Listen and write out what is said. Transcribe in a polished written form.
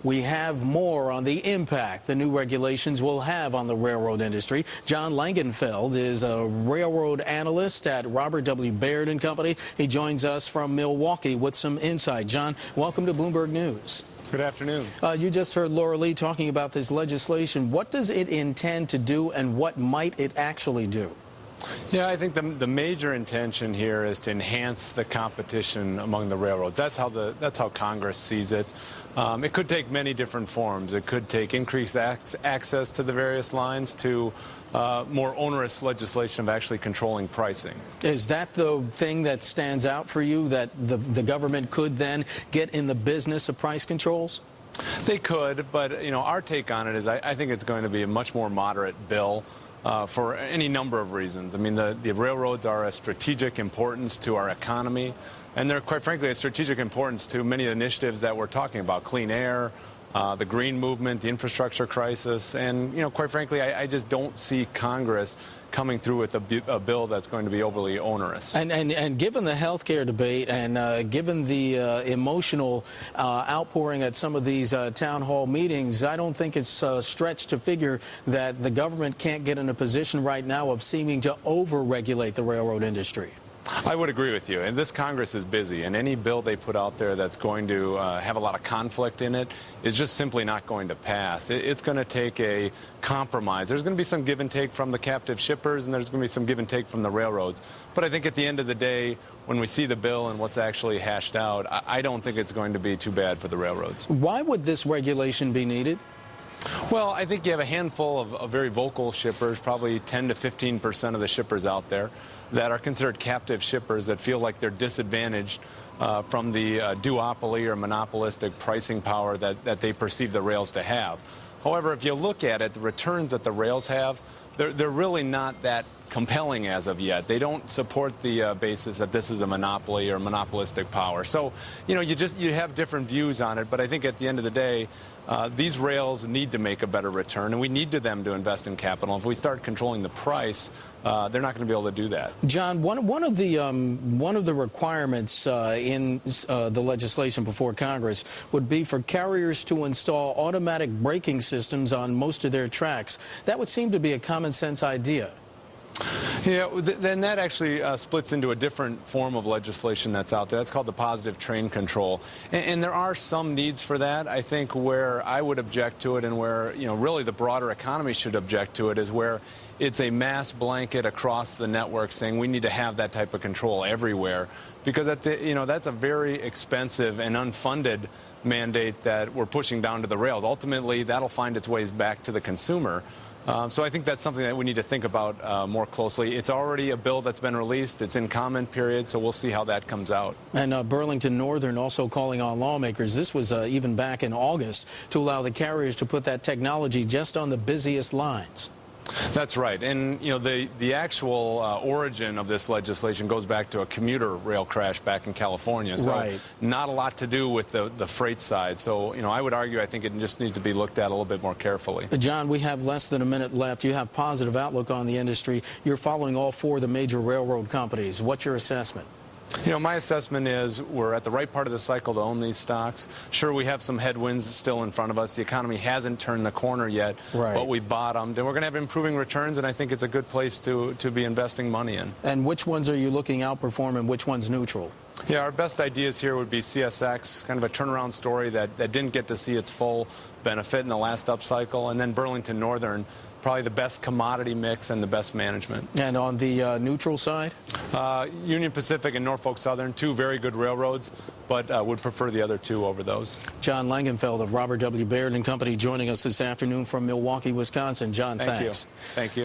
We have more on the impact the new regulations will have on the railroad industry. John Langenfeld is a railroad analyst at Robert W. Baird and Company. He joins us from Milwaukee with some insight. John, welcome to Bloomberg News. Good afternoon. You just heard Laura Lee talking about this legislation. What does it intend to do, and what might it actually do? Yeah, I think the major intention here is to enhance the competition among the railroads. That's how Congress sees it. It could take many different forms. It could take increased access to the various lines to more onerous legislation of actually controlling pricing. Is that the thing that stands out for you, that the government could then get in the business of price controls? They could, but our take on it is I think it's going to be a much more moderate bill. For any number of reasons. I mean, the railroads are a strategic importance to our economy, and they're, quite frankly, a strategic importance to many of the initiatives that we're talking about: clean air, the green movement, the infrastructure crisis. And, quite frankly, I just don't see Congress coming through with a bill that's going to be overly onerous. And given the health care debate and given the emotional outpouring at some of these town hall meetings, I don't think it's a stretch to figure that the government can't get in a position right now of seeming to over-regulate the railroad industry. I would agree with you, and this Congress is busy, and any bill they put out there that's going to have a lot of conflict in it is just simply not going to pass. It's going to take a compromise. There's going to be some give and take from the captive shippers, and there's going to be some give and take from the railroads. But I think at the end of the day, when we see the bill and what's actually hashed out, I don't think it's going to be too bad for the railroads. Why would this regulation be needed? Well, I think you have a handful of very vocal shippers, probably 10 to 15% of the shippers out there, that are considered captive shippers that feel like they're disadvantaged from the duopoly or monopolistic pricing power that they perceive the rails to have. However, if you look at it, the returns that the rails have, they're really not that compelling as of yet. They don't support the basis that this is a monopoly or monopolistic power. So, you have different views on it, but I think at the end of the day, these rails need to make a better return, and we need them to invest in capital. If we start controlling the price, they're not going to be able to do that. John, one of the requirements in the legislation before Congress would be for carriers to install automatic braking systems on most of their tracks. That would seem to be a common sense idea. Yeah, then that actually splits into a different form of legislation that's out there. That's called the positive train control. And there are some needs for that. I think where I would object to it and where, really the broader economy should object to it is where it's a mass blanket across the network saying we need to have that type of control everywhere. Because that's a very expensive and unfunded mandate that we're pushing down to the rails. Ultimately, that'll find its ways back to the consumer. So I think that's something that we need to think about more closely. It's already a bill that's been released. It's in comment period, so we'll see how that comes out. And Burlington Northern also calling on lawmakers. This was even back in August to allow the carriers to put that technology just on the busiest lines. That's right. And, the actual origin of this legislation goes back to a commuter rail crash back in California. So right. Not a lot to do with the freight side. So, I would argue I think it just needs to be looked at a little bit more carefully. John, we have less than a minute left. You have positive outlook on the industry. You're following all four of the major railroad companies. What's your assessment? My assessment is we're at the right part of the cycle to own these stocks. Sure, we have some headwinds still in front of us. The economy hasn't turned the corner yet, right. But we bottomed, and we're going to have improving returns, and I think it's a good place to be investing money in. And which ones are you looking outperform and which one's neutral? Yeah, our best ideas here would be CSX, kind of a turnaround story that didn't get to see its full benefit in the last upcycle, and then Burlington Northern, probably the best commodity mix and the best management. And on the neutral side? Union Pacific and Norfolk Southern, two very good railroads, but would prefer the other two over those. John Langenfeld of Robert W. Baird and Company joining us this afternoon from Milwaukee, Wisconsin. John, thanks. Thank you.